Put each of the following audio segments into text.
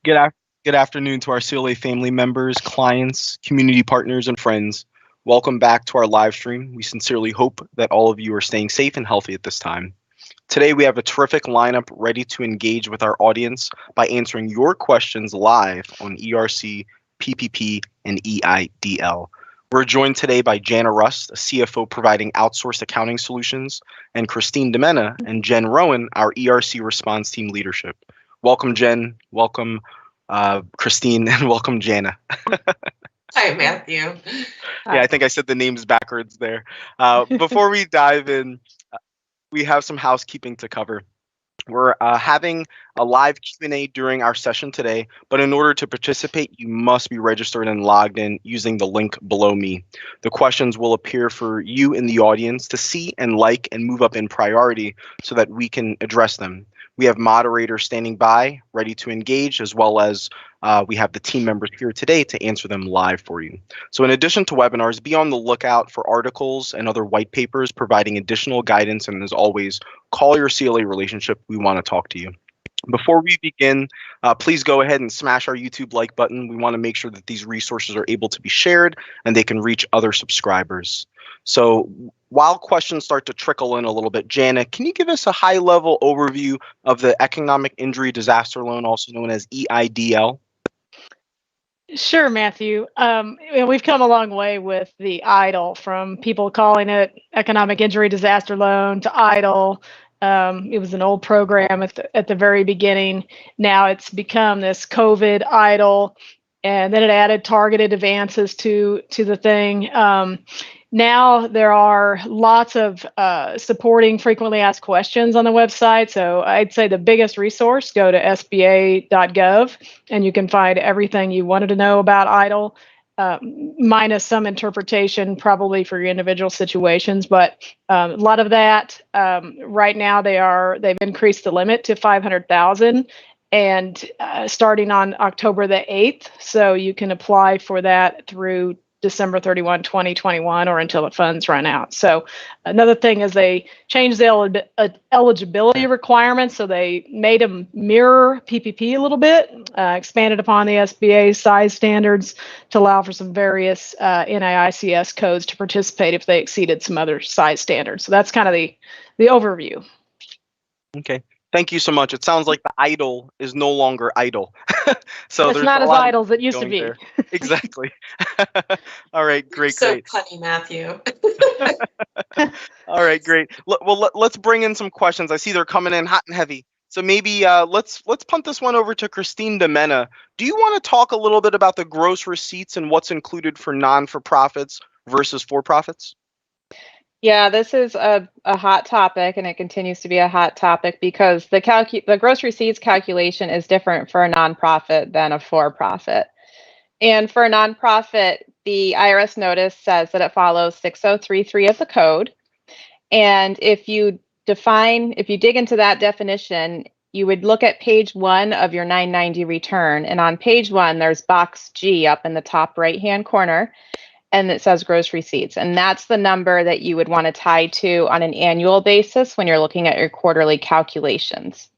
Good, good afternoon to our CLA family members, clients, community partners, and friends. Welcome back to our live stream. We sincerely hope that all of you are staying safe and healthy at this time. Today, we have a terrific lineup ready to engage with our audience by answering your questions live on ERC, PPP, and EIDL. We're joined today by Janna Rust, a CFO providing outsourced accounting solutions, and Christine DiMenna and Jen Rohen, our ERC response team leadership. Welcome, Jen. Welcome, Christine, and welcome, Janna. Hi, Matthew. Yeah, I think I said the names backwards there. Before we dive in, we have some housekeeping to cover. We're having a live Q&A during our session today, but in order to participate, you must be registered and logged in using the link below me. The questions will appear for you in the audience to see and like and move up in priority so that we can address them. We have moderators standing by, ready to engage, as well as we have the team members here today to answer them live for you. So in addition to webinars, be on the lookout for articles and other white papers providing additional guidance. And as always, call your CLA relationship. We want to talk to you. Before we begin, please go ahead and smash our YouTube like button. We want to make sure that these resources are able to be shared and they can reach other subscribers. So while questions start to trickle in a little bit, Janna, can you give us a high-level overview of the Economic Injury Disaster Loan, also known as EIDL? Sure, Matthew. We've come a long way with the EIDL, from people calling it Economic Injury Disaster Loan to EIDL. It was an old program at the very beginning. Now it's become this COVID EIDL, and then it added targeted advances to the thing. Now there are lots of supporting frequently asked questions on the website. So I'd say the biggest resource, go to sba.gov, and you can find everything you wanted to know about EIDL, minus some interpretation probably for your individual situations. But a lot of that right now, they've increased the limit to 500,000. And starting on October the 8th, so you can apply for that through December 31, 2021, or until the funds run out. So another thing is they changed the eligibility requirements. So they made them mirror PPP a little bit, expanded upon the SBA size standards to allow for some various NAICS codes to participate if they exceeded some other size standards. So that's kind of the overview. Okay. Thank you so much. It sounds like the idle is no longer idle. So it's not as idle as it used to be. There. Exactly. All right, great. So funny, Matthew. All right, great. Well, let's bring in some questions. I see they're coming in hot and heavy. So maybe let's punt this one over to Christine DiMenna. Do you want to talk a little bit about the gross receipts and what's included for non-for-profits versus for-profits? Yeah, this is a hot topic, and it continues to be a hot topic because the gross receipts calculation is different for a nonprofit than a for-profit. And for a nonprofit, the IRS notice says that it follows 6033 of the code. And if you dig into that definition, you would look at page 1 of your 990 return. And on page 1, there's box G up in the top right-hand corner, and it says gross receipts. And that's the number that you would want to tie to on an annual basis when you're looking at your quarterly calculations.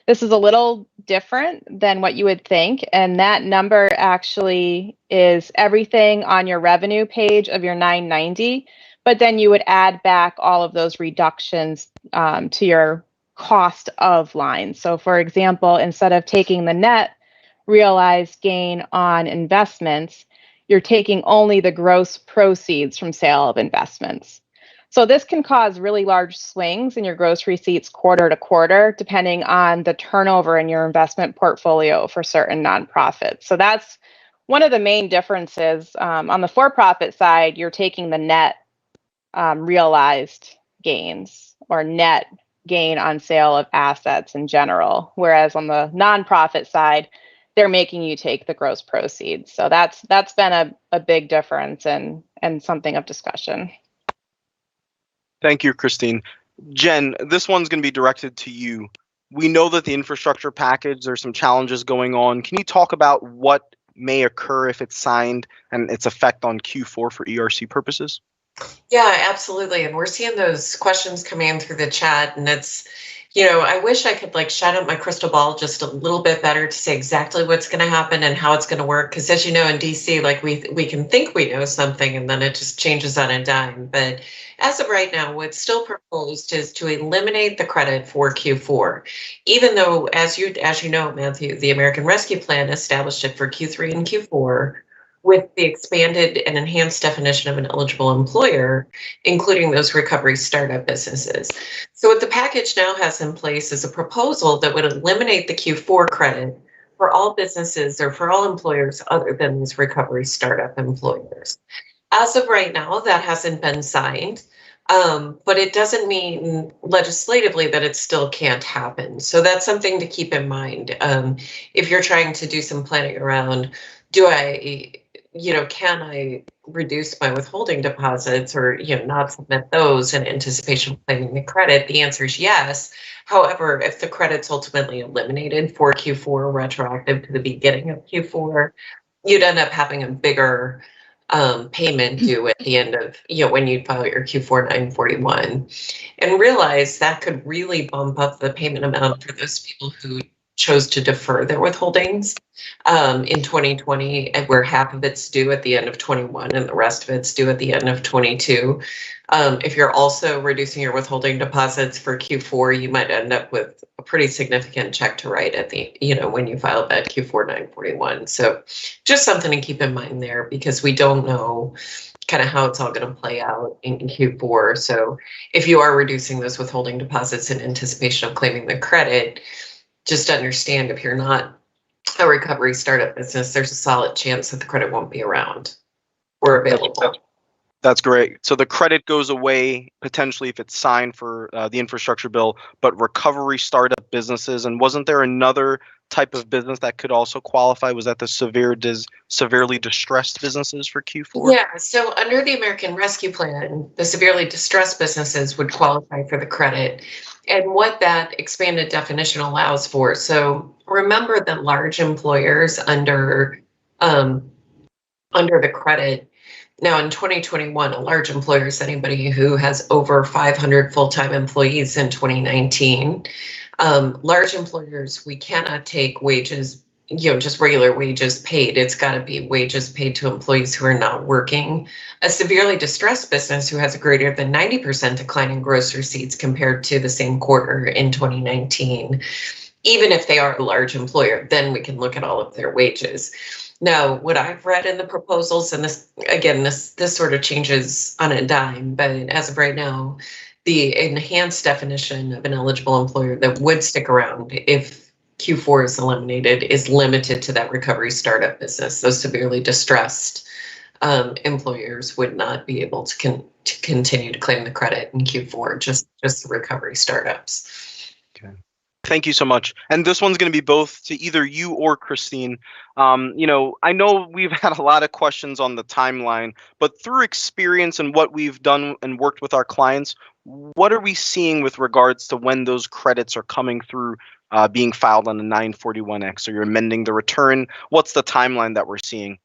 This is a little different than what you would think. And that number actually is everything on your revenue page of your 990, but then you would add back all of those reductions to your cost of line. So for example, instead of taking the net realized gain on investments, you're taking only the gross proceeds from sale of investments. So this can cause really large swings in your gross receipts quarter to quarter, depending on the turnover in your investment portfolio for certain nonprofits. So that's one of the main differences. On the for-profit side, you're taking the net realized gains or net gain on sale of assets in general, whereas on the nonprofit side, they're making you take the gross proceeds. So that's been a big difference and something of discussion. Thank you, Christine. Jen, this one's going to be directed to you. We know that the infrastructure package, there's some challenges going on. Can you talk about what may occur if it's signed and its effect on Q4 for ERC purposes? Yeah, absolutely. And we're seeing those questions come in through the chat, and it's I wish I could like shine up my crystal ball just a little bit better to say exactly what's going to happen and how it's going to work. Because as you know, in DC, like we can think we know something and then it just changes on a dime. But as of right now, what's still proposed is to eliminate the credit for Q4, even though, as you know, Matthew, the American Rescue Plan established it for Q3 and Q4 with the expanded and enhanced definition of an eligible employer, including those recovery startup businesses. So what the package now has in place is a proposal that would eliminate the Q4 credit for all businesses or for all employers other than these recovery startup employers. As of right now, that hasn't been signed, but it doesn't mean legislatively that it still can't happen. So that's something to keep in mind. If you're trying to do some planning around, can I reduce my withholding deposits or, not submit those in anticipation of claiming the credit? The answer is yes. However, if the credit's ultimately eliminated for Q4 retroactive to the beginning of Q4, you'd end up having a bigger payment due at the end of, when you file your Q4 941, and realize that could really bump up the payment amount for those people who chose to defer their withholdings in 2020, and where half of it's due at the end of 21 and the rest of it's due at the end of 22. If you're also reducing your withholding deposits for Q4, you might end up with a pretty significant check to write at the, when you file that Q4 941. So just something to keep in mind there, because we don't know kind of how it's all going to play out in Q4. So if you are reducing those withholding deposits in anticipation of claiming the credit, just understand if you're not a recovery startup business, there's a solid chance that the credit won't be around or available. That's great. So the credit goes away potentially if it's signed for the infrastructure bill, but recovery startup businesses, and wasn't there another type of business that could also qualify? Was that the severely distressed businesses for Q4? Yeah, so under the American Rescue Plan, the severely distressed businesses would qualify for the credit. And what that expanded definition allows for. So remember that large employers under the credit. Now, in 2021, a large employer is anybody who has over 500 full-time employees in 2019. Large employers, we cannot take wages, just regular wages paid. It's got to be wages paid to employees who are not working. A severely distressed business who has a greater than 90% decline in gross receipts compared to the same quarter in 2019, even if they are a large employer, then we can look at all of their wages. Now, what I've read in the proposals, and this sort of changes on a dime, but as of right now, the enhanced definition of an eligible employer that would stick around if Q4 is eliminated is limited to that recovery startup business. Those severely distressed employers would not be able to continue to claim the credit in Q4, just the recovery startups. Okay. Thank you so much. And this one's going to be both to either you or Christine. I know we've had a lot of questions on the timeline, but through experience and what we've done and worked with our clients, what are we seeing with regards to when those credits are coming through being filed on the 941X? So you're amending the return. What's the timeline that we're seeing?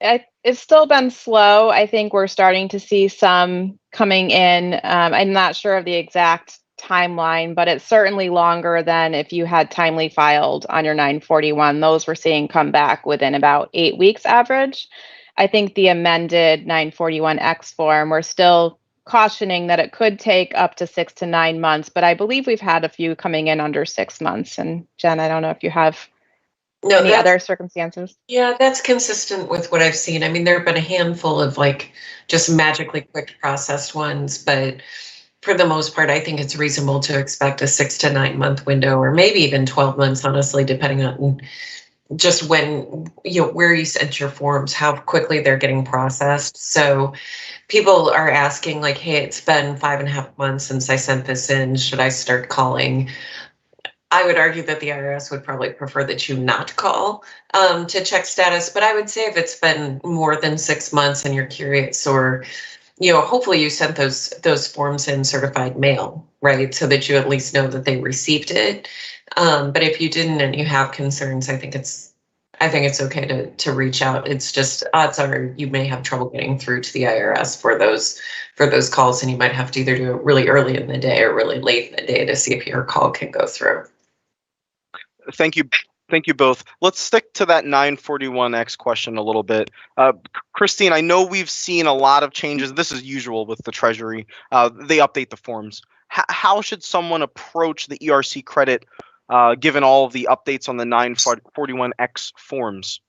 It's still been slow. I think we're starting to see some coming in. I'm not sure of the exact timeline, but it's certainly longer than if you had timely filed on your 941. Those we're seeing come back within about 8 weeks average. I think the amended 941X form, we're still cautioning that it could take up to 6 to 9 months, but I believe we've had a few coming in under 6 months. And Jen, I don't know if you have any other circumstances. Yeah, that's consistent with what I've seen. I mean, there have been a handful of just magically quick processed ones, but for the most part, I think it's reasonable to expect a 6 to 9 month window, or maybe even 12 months, honestly, depending on just when, where you sent your forms, how quickly they're getting processed. So people are asking hey, it's been 5.5 months since I sent this in. Should I start calling? I would argue that the IRS would probably prefer that you not call to check status. But I would say if it's been more than 6 months and you're curious, or hopefully you sent those forms in certified mail, right? So that you at least know that they received it. But if you didn't and you have concerns, I think it's I think it's okay to reach out. It's just odds are you may have trouble getting through to the IRS for those calls, and you might have to either do it really early in the day or really late in the day to see if your call can go through. Thank you. Thank you both. Let's stick to that 941X question a little bit. Christine, I know we've seen a lot of changes. This is usual with the Treasury. They update the forms. How should someone approach the ERC credit given all of the updates on the 941X forms?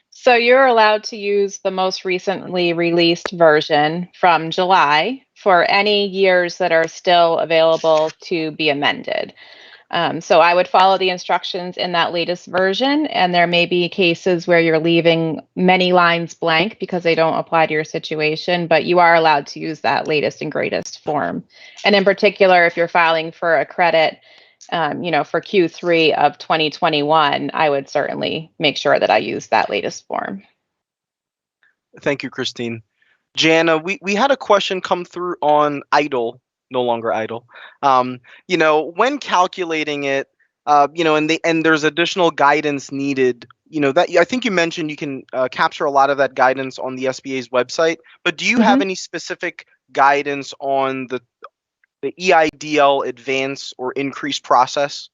So you're allowed to use the most recently released version from July for any years that are still available to be amended. So I would follow the instructions in that latest version, and there may be cases where you're leaving many lines blank because they don't apply to your situation, but you are allowed to use that latest and greatest form. And in particular, if you're filing for a credit, for Q3 of 2021, I would certainly make sure that I use that latest form. Thank you, Christine. Janna, we had a question come through on EIDL, no longer EIDL. When calculating it, and there's additional guidance needed. That I think you mentioned you can capture a lot of that guidance on the SBA's website. But do you have any specific guidance on the EIDL advance or increase process?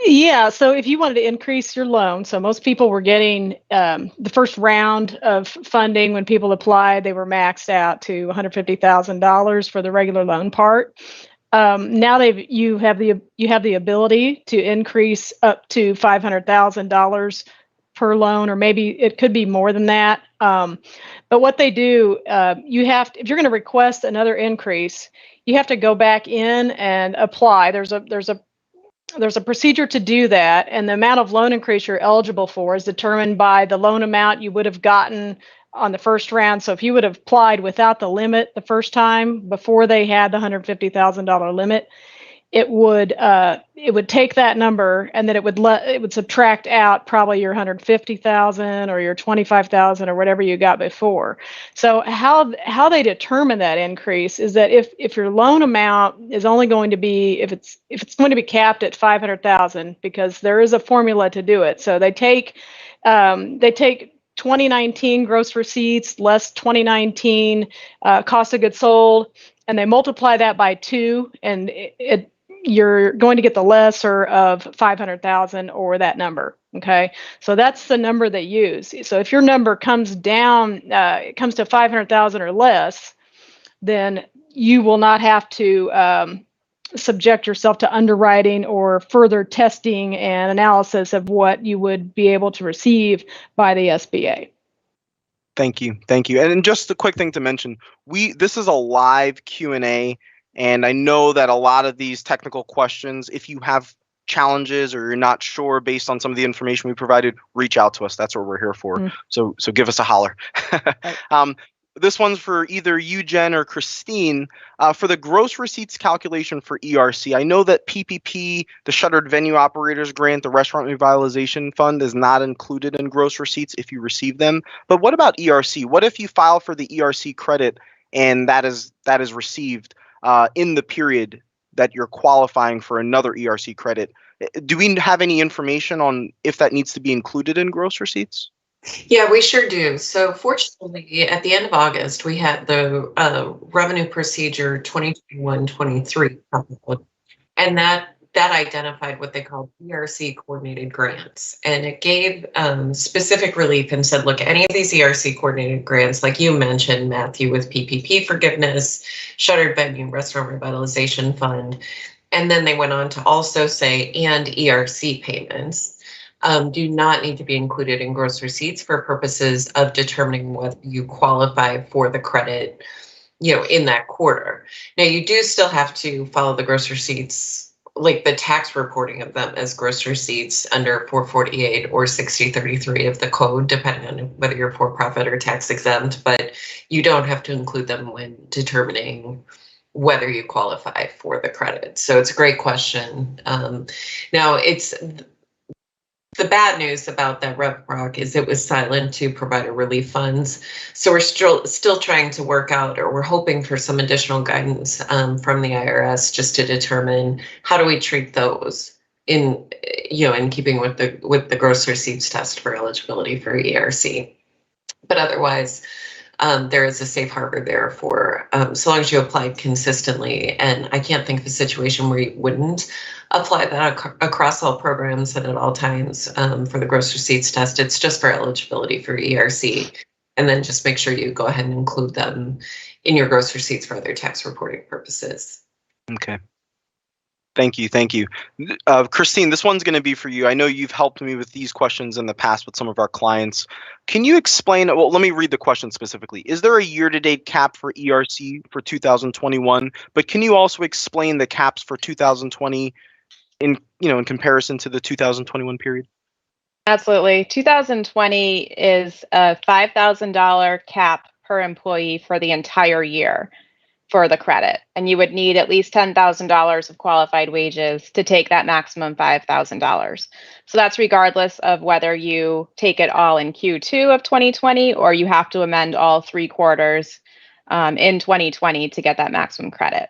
Yeah, so if you wanted to increase your loan, so most people were getting the first round of funding when people applied, they were maxed out to $150,000 for the regular loan part. Now you have the ability to increase up to $500,000 per loan, or maybe it could be more than that. But what they do, if you're going to request another increase, you have to go back in and apply. There's a procedure to do that, and the amount of loan increase you're eligible for is determined by the loan amount you would have gotten on the first round. So if you would have applied without the limit the first time before they had the $150,000 limit, it would take that number, and then it would subtract out probably your $150,000 or your $25,000 or whatever you got before. So how they determine that increase is that if your loan amount is only going to be if it's going to be capped at $500,000, because there is a formula to do it. So they take 2019 gross receipts less 2019 cost of goods sold, and they multiply that by 2, and you're going to get the lesser of 500,000 or that number. Okay, so that's the number they use. So if your number comes down, it comes to 500,000 or less, then you will not have to subject yourself to underwriting or further testing and analysis of what you would be able to receive by the SBA. Thank you. And just a quick thing to mention, this is a live Q&A. And I know that a lot of these technical questions, if you have challenges or you're not sure based on some of the information we provided, reach out to us. That's what we're here for. So give us a holler. Right. This one's for either you, Jen, or Christine. For the gross receipts calculation for ERC, I know that PPP, the Shuttered Venue Operators Grant, the Restaurant Revitalization Fund, is not included in gross receipts if you receive them. But what about ERC? What if you file for the ERC credit and that is received in the period that you're qualifying for another ERC credit? Do we have any information on if that needs to be included in gross receipts? Yeah, we sure do. So fortunately, at the end of August, we had the Revenue Procedure 2021-23, and that identified what they call ERC coordinated grants. And it gave specific relief and said, look, any of these ERC coordinated grants, like you mentioned, Matthew, with PPP forgiveness, Shuttered Venue Restaurant Revitalization Fund, and then they went on to also say, and ERC payments, do not need to be included in gross receipts for purposes of determining whether you qualify for the credit, in that quarter. Now, you do still have to follow the gross receipts, like the tax reporting of them as gross receipts under 448 or 6033 of the code, depending on whether you're for-profit or tax exempt, but you don't have to include them when determining whether you qualify for the credit. So it's a great question. Now, the bad news about that RevProc is it was silent to provider relief funds. So we're still trying to work out, or we're hoping for some additional guidance from the IRS just to determine how do we treat those in keeping with the gross receipts test for eligibility for ERC. But otherwise, there is a safe harbor there for so long as you applied consistently. And I can't think of a situation where you wouldn't apply that across all programs and at all times for the gross receipts test. It's just for eligibility for ERC. And then just make sure you go ahead and include them in your gross receipts for other tax reporting purposes. Okay. Thank you. Thank you. Christine, this one's going to be for you. I know you've helped me with these questions in the past with some of our clients. Can you explain, well, let me read the question specifically. Is there a year-to-date cap for ERC for 2021? But can you also explain the caps for 2020 in comparison to the 2021 period? Absolutely. 2020 is a $5,000 cap per employee for the entire year for the credit. And you would need at least $10,000 of qualified wages to take that maximum $5,000. So that's regardless of whether you take it all in Q2 of 2020 or you have to amend all 3 quarters in 2020 to get that maximum credit.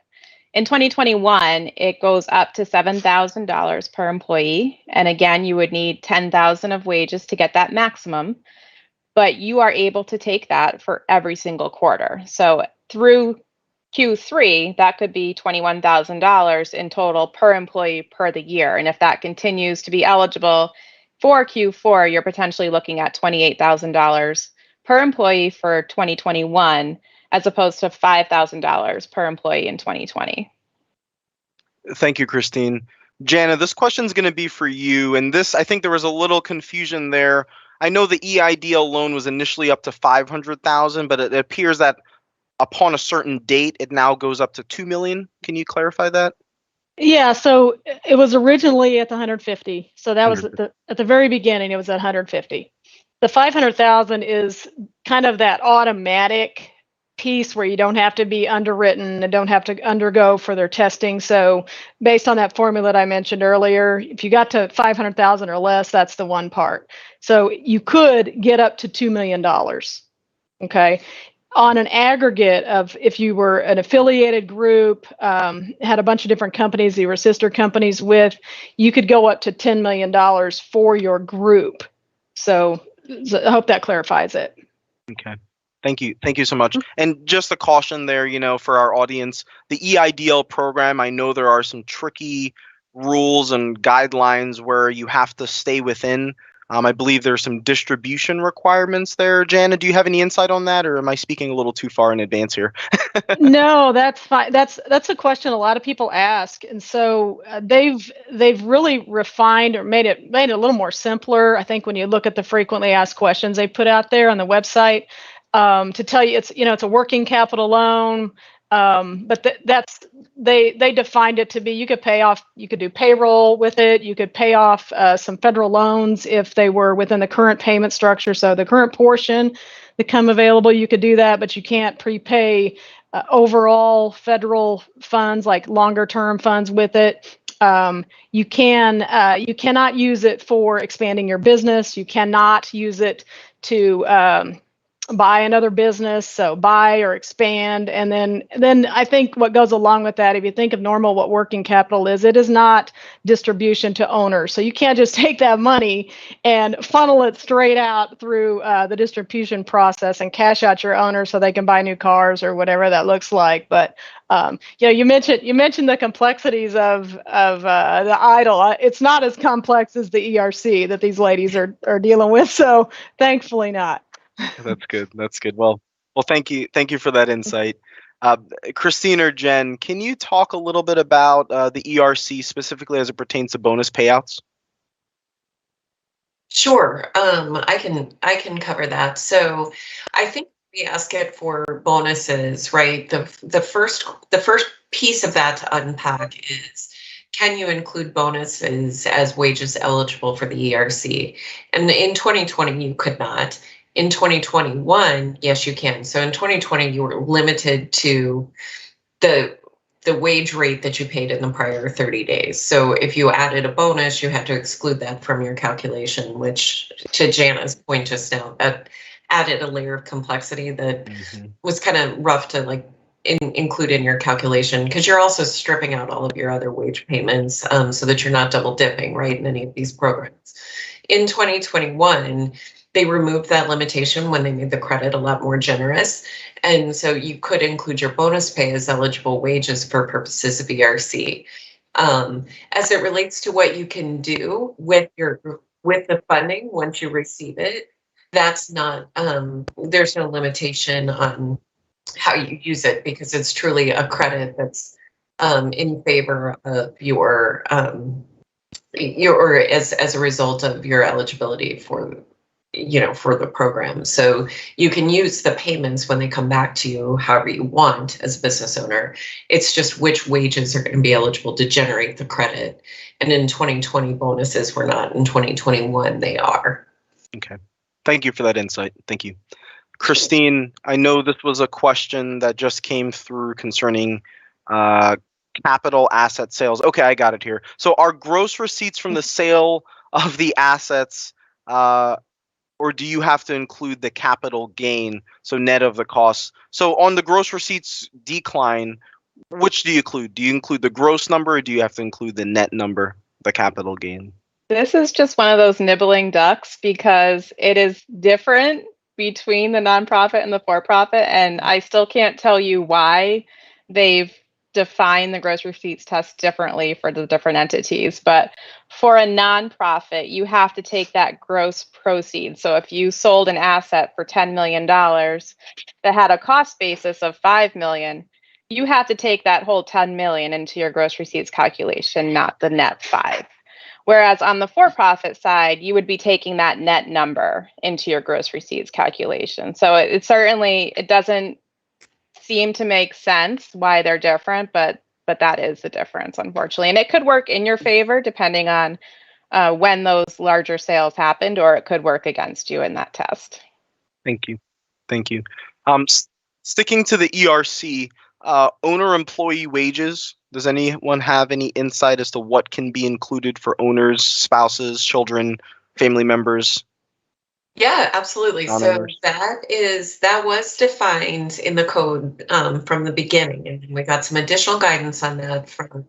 In 2021, it goes up to $7,000 per employee. And again, you would need $10,000 of wages to get that maximum, but you are able to take that for every single quarter. So through Q3, that could be $21,000 in total per employee per the year. And if that continues to be eligible for Q4, you're potentially looking at $28,000 per employee for 2021, as opposed to $5,000 per employee in 2020. Thank you, Christine. Janna, this question is going to be for you. And this, I think there was a little confusion there. I know the EIDL loan was initially up to $500,000, but it appears that upon a certain date, it now goes up to $2 million. Can you clarify that? Yeah, so it was originally at the 150. So that was at the very beginning, it was at 150. The 500,000 is kind of that automatic piece where you don't have to be underwritten and don't have to undergo further testing. So based on that formula that I mentioned earlier, if you got to 500,000 or less, that's the one part. So you could get up to $2 million. Okay. On an aggregate of, if you were an affiliated group, had a bunch of different companies you were sister companies with, you could go up to $10 million for your group. So I hope that clarifies it. Okay. Thank you. Thank you so much. And just a caution there, for our audience, the EIDL program, I know there are some tricky rules and guidelines where you have to stay within. I believe there's some distribution requirements there. Janna, do you have any insight on that, or am I speaking a little too far in advance here? No, that's fine. That's a question a lot of people ask, and so they've really refined or made it a little more simpler. I think when you look at the frequently asked questions they put out there on the website, to tell you it's a working capital loan. But they defined it to be, you could do payroll with it. You could pay off some federal loans if they were within the current payment structure. So the current portion that come available, you could do that, but you can't prepay overall federal funds, like longer term funds with it. You cannot use it for expanding your business. You cannot use it to buy another business, so buy or expand. And then I think what goes along with that, if you think of normal what working capital is, it is not distribution to owners. So you can't just take that money and funnel it straight out through the distribution process and cash out your owners so they can buy new cars or whatever that looks like. But you mentioned the complexities of the EIDL. It's not as complex as the ERC that these ladies are dealing with. So thankfully not. That's good. That's good. Well, thank you. Thank you for that insight. Christine or Jen, can you talk a little bit about the ERC specifically as it pertains to bonus payouts? Sure. I can cover that. So I think we ask it for bonuses, right? The first piece of that to unpack is, can you include bonuses as wages eligible for the ERC? And in 2020, you could not. In 2021, yes, you can. So in 2020, you were limited to the wage rate that you paid in the prior 30 days. So if you added a bonus, you had to exclude that from your calculation, which, to Janna's point just now, that added a layer of complexity that was kind of rough to include in your calculation, because you're also stripping out all of your other wage payments so that you're not double dipping, right, in any of these programs. In 2021, they removed that limitation when they made the credit a lot more generous. And so you could include your bonus pay as eligible wages for purposes of ERC. As it relates to what you can do with the funding once you receive it, that's not, there's no limitation on how you use it, because it's truly a credit that's in favor of your as a result of your eligibility for the program. So you can use the payments when they come back to you however you want as a business owner. It's just which wages are going to be eligible to generate the credit. And in 2020, bonuses were not. In 2021, they are. Okay. Thank you for that insight. Thank you. Christine, I know this was a question that just came through concerning capital asset sales. Okay, I got it here. So are gross receipts from the sale of the assets, or do you have to include the capital gain, so net of the costs? So on the gross receipts decline, which do you include? Do you include the gross number, or do you have to include the net number, the capital gain? This is just one of those nibbling ducks, because it is different between the nonprofit and the for-profit, and I still can't tell you why they've defined the gross receipts test differently for the different entities. But for a nonprofit, you have to take that gross proceeds. So if you sold an asset for $10 million that had a cost basis of $5 million, you have to take that whole $10 million into your gross receipts calculation, not the net 5. Whereas on the for-profit side, you would be taking that net number into your gross receipts calculation. So it certainly, it doesn't seem to make sense why they're different, but that is the difference, unfortunately. And it could work in your favor depending on when those larger sales happened, or it could work against you in that test. Thank you. Thank you. Sticking to the ERC, owner-employee wages, does anyone have any insight as to what can be included for owners, spouses, children, family members? Yeah, absolutely. So that was defined in the code from the beginning, and we got some additional guidance on that from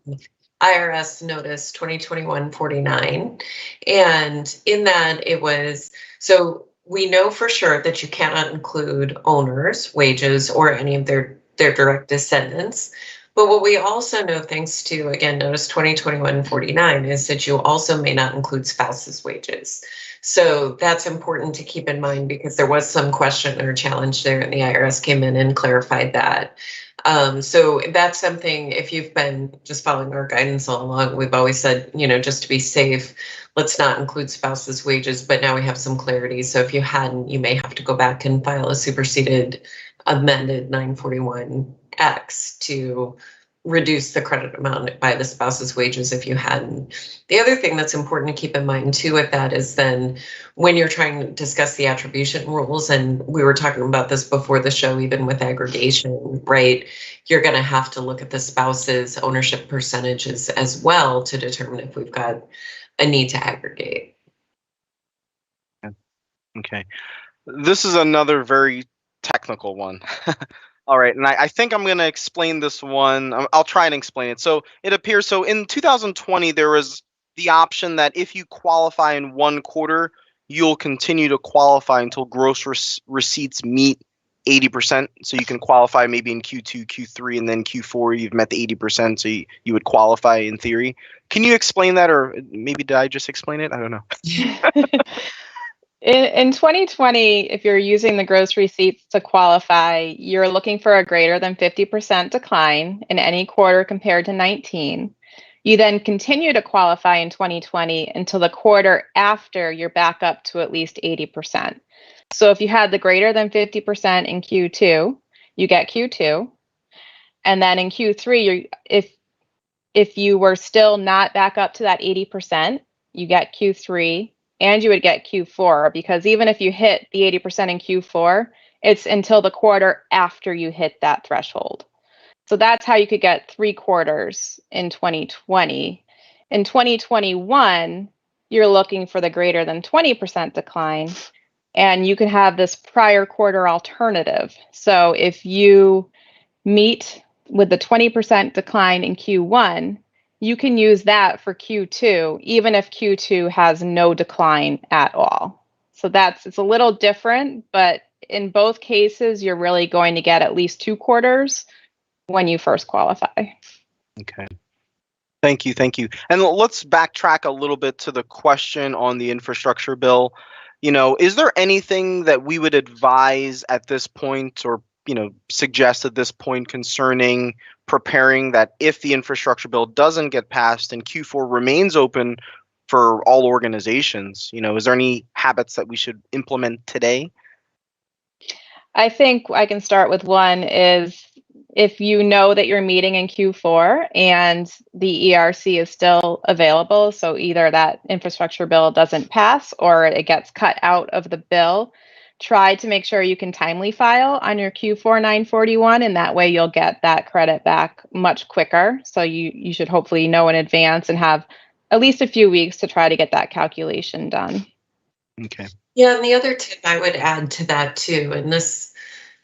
IRS Notice 2021-49. And in that it was, so we know for sure that you cannot include owners' wages or any of their direct descendants. But what we also know, thanks to, again, Notice 2021-49, is that you also may not include spouses' wages. So that's important to keep in mind, because there was some question or challenge there, and the IRS came in and clarified that. So that's something, if you've been just following our guidance all along, we've always said, just to be safe, let's not include spouses' wages, but now we have some clarity. So if you hadn't, you may have to go back and file a superseded amended 941X to reduce the credit amount by the spouse's wages if you hadn't. The other thing that's important to keep in mind too with that is then when you're trying to discuss the attribution rules, and we were talking about this before the show, even with aggregation, right? You're going to have to look at the spouse's ownership percentages as well to determine if we've got a need to aggregate. Okay. This is another very technical one. All right, and I think I'm going to explain this one. I'll try and explain it. So it appears, so in 2020, there was the option that if you qualify in one quarter, you'll continue to qualify until gross receipts meet 80%. So you can qualify maybe in Q2, Q3, and then Q4, you've met the 80%. So you would qualify in theory. Can you explain that? Or maybe did I just explain it? I don't know. In 2020, if you're using the gross receipts to qualify, you're looking for a greater than 50% decline in any quarter compared to 19. You then continue to qualify in 2020 until the quarter after you're back up to at least 80%. So if you had the greater than 50% in Q2, you get Q2. And then in Q3, if you were still not back up to that 80%, you get Q3. And you would get Q4, because even if you hit the 80% in Q4, it's until the quarter after you hit that threshold. So that's how you could get 3 quarters in 2020. In 2021, you're looking for the greater than 20% decline, and you could have this prior quarter alternative. So if you meet with the 20% decline in Q1, you can use that for Q2, even if Q2 has no decline at all. So it's a little different, but in both cases, you're really going to get at least 2 quarters when you first qualify. Okay. Thank you. And let's backtrack a little bit to the question on the infrastructure bill. Is there anything that we would advise at this point or, suggest at this point concerning preparing that if the infrastructure bill doesn't get passed and Q4 remains open for all organizations, is there any habits that we should implement today? I think I can start with one is if you know that you're meeting in Q4 and the ERC is still available, so either that infrastructure bill doesn't pass or it gets cut out of the bill, try to make sure you can timely file on your Q4 941, and that way you'll get that credit back much quicker. So you should hopefully know in advance and have at least a few weeks to try to get that calculation done. Okay. Yeah, and the other tip I would add to that too, and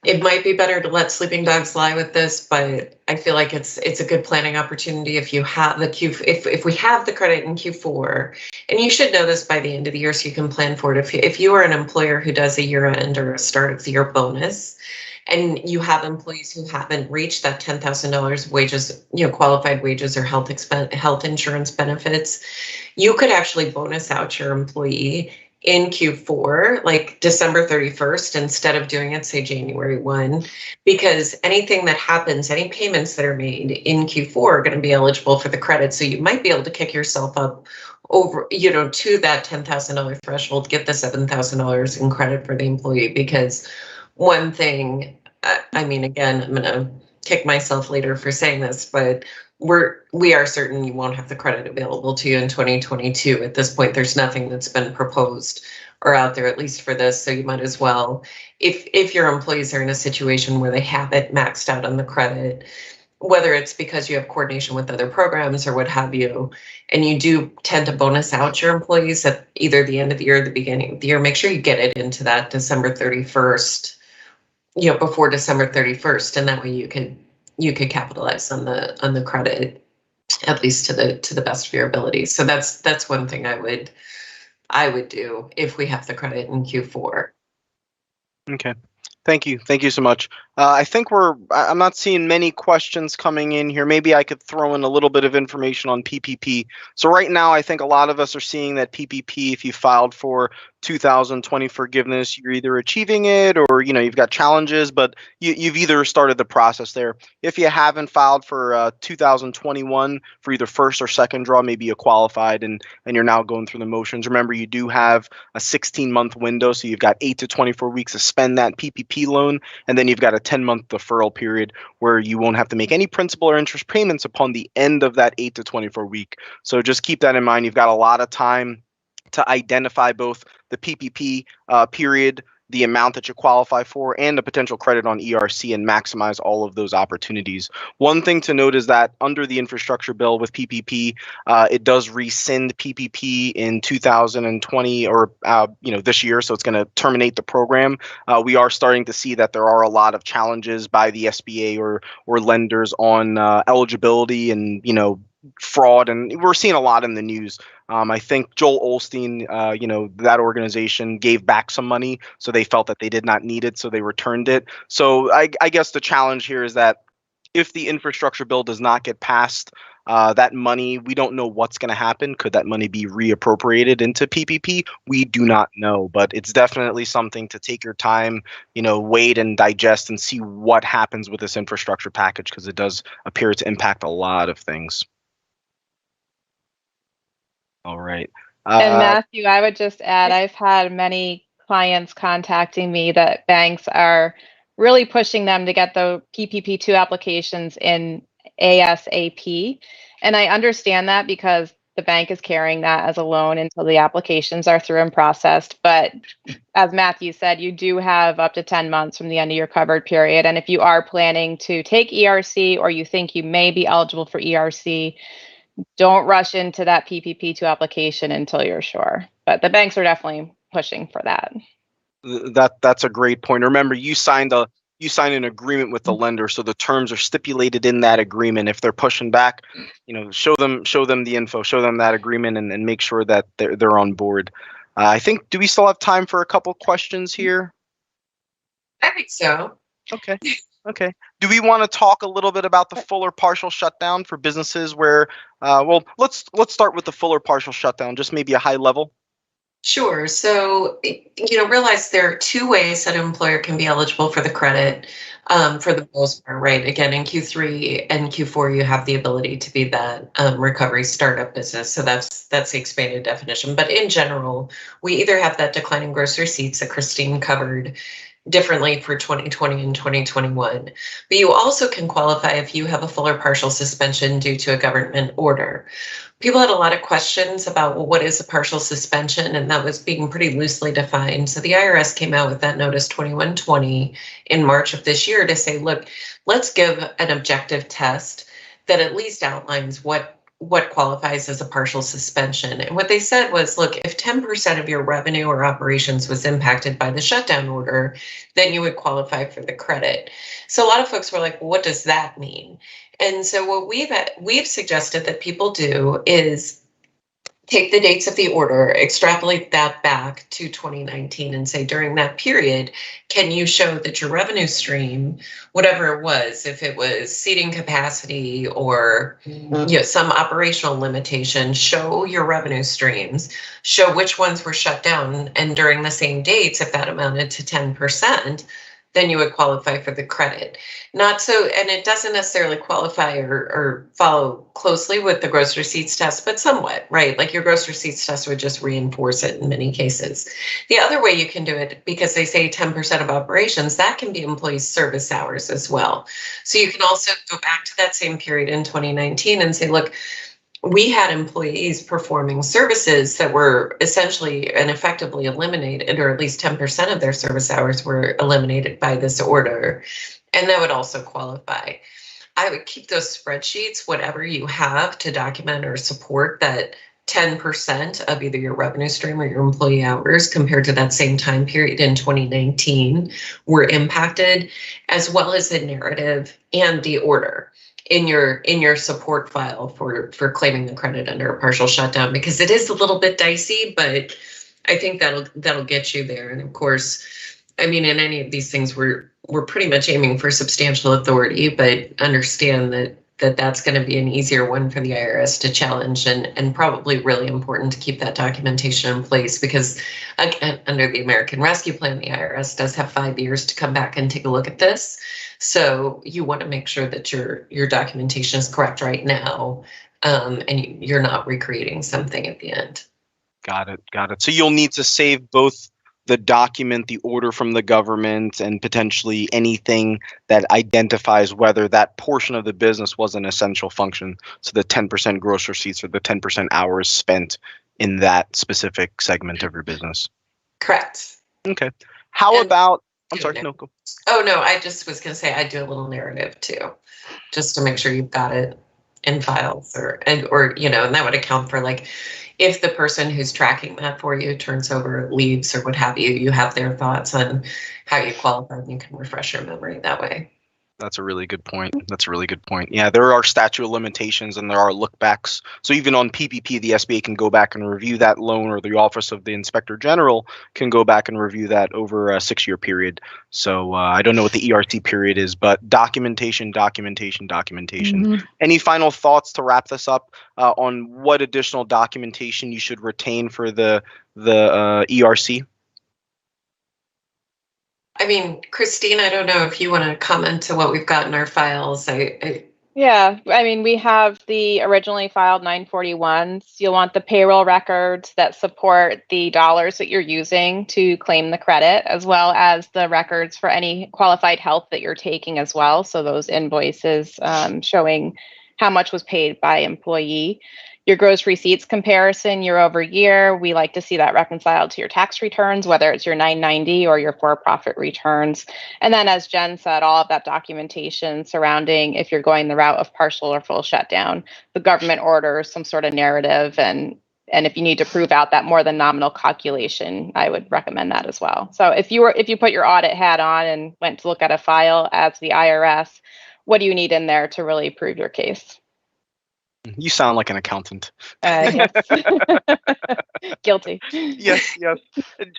it might be better to let sleeping dogs lie with this, but I feel like it's a good planning opportunity if you have if we have the credit in Q4, and you should know this by the end of the year so you can plan for it. If you are an employer who does a year-end or a start of the year bonus, and you have employees who haven't reached that $10,000 wages, qualified wages or health insurance benefits, you could actually bonus out your employee in Q4, like December 31st, instead of doing it, say, January 1, because anything that happens, any payments that are made in Q4 are going to be eligible for the credit. So you might be able to kick yourself up over, to that $10,000 threshold, get the $7,000 in credit for the employee. Because one thing, again, I'm going to kick myself later for saying this, but we are certain you won't have the credit available to you in 2022. At this point, there's nothing that's been proposed or out there, at least for this. So you might as well, if your employees are in a situation where they have it maxed out on the credit, whether it's because you have coordination with other programs or what have you, and you do tend to bonus out your employees at either the end of the year or the beginning of the year, make sure you get it into that December 31st, before December 31st, and that way you could capitalize on the credit, at least to the best of your ability. So that's one thing I would do if we have the credit in Q4. Okay. Thank you so much. I think I'm not seeing many questions coming in here. Maybe I could throw in a little bit of information on PPP. So right now, I think a lot of us are seeing that PPP, if you filed for 2020 forgiveness, you're either achieving it or, you've got challenges, but you've either started the process there. If you haven't filed for 2021 for either first or second draw, maybe you qualified and you're now going through the motions. Remember, you do have a 16-month window, so you've got 8 to 24 weeks to spend that PPP loan, and then you've got a 10-month deferral period where you won't have to make any principal or interest payments upon the end of that 8 to 24 week. So just keep that in mind. You've got a lot of time to identify both the PPP period, the amount that you qualify for, and the potential credit on ERC, and maximize all of those opportunities. One thing to note is that under the infrastructure bill with PPP, it does rescind PPP in 2020 or this year, so it's going to terminate the program. We are starting to see that there are a lot of challenges by the SBA or lenders on eligibility and fraud, and we're seeing a lot in the news. I think Joel Olstein, that organization gave back some money, so they felt that they did not need it, so they returned it. So I guess the challenge here is that if the infrastructure bill does not get passed, that money, we don't know what's going to happen. Could that money be reappropriated into PPP? We do not know, but it's definitely something to take your time, wait and digest and see what happens with this infrastructure package, because it does appear to impact a lot of things. All right. And Matthew, I would just add, I've had many clients contacting me that banks are really pushing them to get the PPP2 applications in ASAP. And I understand that because the bank is carrying that as a loan until the applications are through and processed. But as Matthew said, you do have up to 10 months from the end of your covered period. And if you are planning to take ERC, or you think you may be eligible for ERC, don't rush into that PPP2 application until you're sure. But the banks are definitely pushing for that. That's a great point. Remember, you signed a you sign an agreement with the lender, so the terms are stipulated in that agreement. If they're pushing back, show them the info, show them that agreement, and make sure that they're on board. I think, do we still have time for a couple questions here? I think so. Okay. Do we want to talk a little bit about the full or partial shutdown for businesses where, well, let's start with the full or partial shutdown, just maybe a high level. Sure. So, realize there are two ways that an employer can be eligible for the credit, for the most part, right? Again, in Q3 and Q4, you have the ability to be that recovery startup business. So that's the expanded definition. But in general, we either have that decline in gross receipts that Christine covered differently for 2020 and 2021. But you also can qualify if you have a full or partial suspension due to a government order. People had a lot of questions about, well, what is a partial suspension? And that was being pretty loosely defined. So the IRS came out with that notice 2120 in March of this year to say, look, let's give an objective test that at least outlines what qualifies as a partial suspension. And what they said was, look, if 10% of your revenue or operations was impacted by the shutdown order, then you would qualify for the credit. So a lot of folks were like, well, what does that mean? And so what we've suggested that people do is take the dates of the order, extrapolate that back to 2019 and say, during that period, can you show that your revenue stream, whatever it was, if it was seating capacity or some operational limitation, show your revenue streams, show which ones were shut down, and during the same dates, if that amounted to 10%, then you would qualify for the credit. Not so, and it doesn't necessarily qualify or follow closely with the gross receipts test, but somewhat, right? Like your gross receipts test would just reinforce it in many cases. The other way you can do it, because they say 10% of operations, that can be employees' service hours as well. So you can also go back to that same period in 2019 and say, look, we had employees performing services that were essentially and effectively eliminated, or at least 10% of their service hours were eliminated by this order. And that would also qualify. I would keep those spreadsheets, whatever you have to document or support that 10% of either your revenue stream or your employee hours compared to that same time period in 2019 were impacted, as well as the narrative and the order in your support file for claiming the credit under a partial shutdown, because it is a little bit dicey, but I think that'll get you there. And of course, I mean, in any of these things, we're pretty much aiming for substantial authority, but understand that's going to be an easier one for the IRS to challenge, and probably really important to keep that documentation in place, because again, under the American Rescue Plan, the IRS does have 5 years to come back and take a look at this. So you want to make sure that your documentation is correct right now, and you're not recreating something at the end. Got it. So you'll need to save both the document, the order from the government, and potentially anything that identifies whether that portion of the business was an essential function. So the 10% gross receipts or the 10% hours spent in that specific segment of your business. Correct. Okay. How about, I'm sorry, no, go. Oh, no, I just was going to say I'd do a little narrative too, just to make sure you've got it in files and that would account for, like, if the person who's tracking that for you turns over, leaves, or what have you, you have their thoughts on how you qualify, and you can refresh your memory that way. That's a really good point. Yeah, there are statute of limitations and there are lookbacks. So even on PPP, the SBA can go back and review that loan, or the Office of the Inspector General can go back and review that over a 6-year period. So I don't know what the ERC period is, but documentation. Mm-hmm. Any final thoughts to wrap this up on what additional documentation you should retain for the ERC? I mean, Christine, I don't know if you want to comment to what we've got in our files. Yeah, I mean, we have the originally filed 941s. You'll want the payroll records that support the dollars that you're using to claim the credit, as well as the records for any qualified health that you're taking as well. So those invoices showing how much was paid by employee. Your gross receipts comparison year over year, we like to see that reconciled to your tax returns, whether it's your 990 or your for-profit returns. And then, as Jen said, all of that documentation surrounding if you're going the route of partial or full shutdown, the government orders, some sort of narrative, and And if you need to prove out that more than nominal calculation, I would recommend that as well. So if you put your audit hat on and went to look at a file as the IRS, what do you need in there to really prove your case? You sound like an accountant. Yes. Guilty. Yes.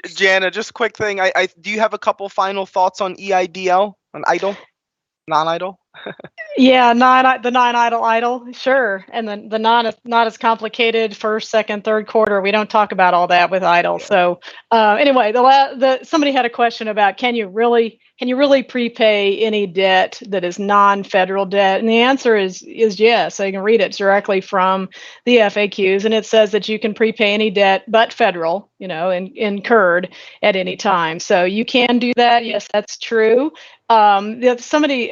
Janna, just quick thing. I do you have a couple final thoughts on EIDL, on idle, non-idle? Yeah, the non-idle, sure. And the not as complicated first, second, third quarter. We don't talk about all that with idle. So anyway, somebody had a question about can you really prepay any debt that is non-federal debt? And the answer is yes. So you can read it directly from the FAQs, and it says that you can prepay any debt but federal, incurred at any time. So you can do that. Yes, that's true. Somebody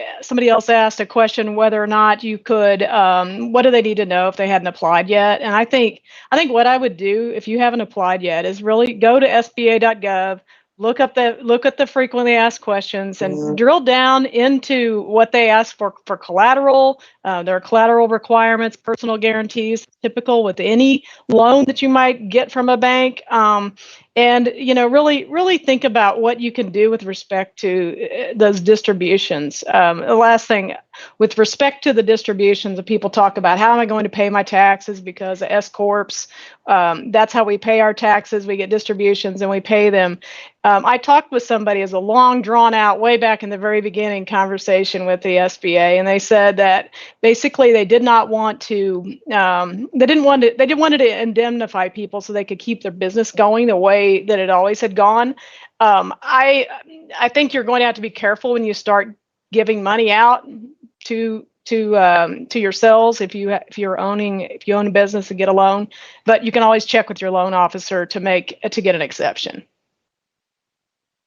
else asked a question whether or not you could. What do they need to know if they hadn't applied yet? And I think what I would do if you haven't applied yet is really go to SBA.gov. Look at the frequently asked questions and drill down into what they ask for collateral. There are collateral requirements, personal guarantees, typical with any loan that you might get from a bank. And really think about what you can do with respect to those distributions. The last thing, with respect to the distributions, people talk about how am I going to pay my taxes because of S corps. That's how we pay our taxes. We get distributions and we pay them. I talked with somebody as a long drawn out, way back in the very beginning conversation with the SBA, and they said that basically they did not want to. They didn't want to indemnify people so they could keep their business going the way that it always had gone. I think you're going to have to be careful when you start giving money out to yourselves if you own a business and get a loan, but you can always check with your loan officer to get an exception.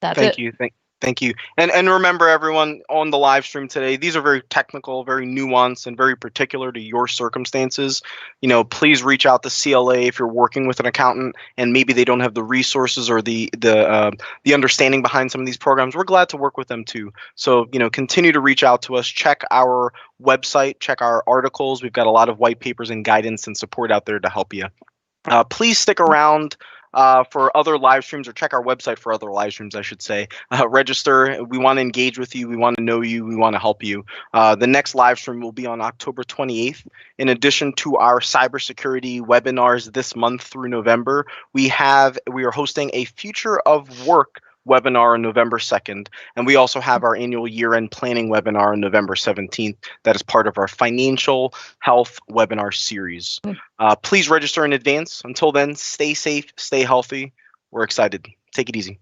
That's it. Thank you. And remember, everyone on the live stream today, these are very technical, very nuanced, and very particular to your circumstances. Please reach out to CLA if you're working with an accountant and maybe they don't have the resources or the understanding behind some of these programs. We're glad to work with them too. So, continue to reach out to us. Check our website, check our articles. We've got a lot of white papers and guidance and support out there to help you. Please stick around for other live streams, or check our website for other live streams, I should say. Register. We want to engage with you. We want to know you. We want to help you. The next live stream will be on October 28th. In addition to our cybersecurity webinars this month through November, we are hosting a Future of Work webinar on November 2nd, and we also have our annual year-end planning webinar on November 17th. That is part of our financial health webinar series. Please register in advance. Until then, stay safe, stay healthy. We're excited. Take it easy.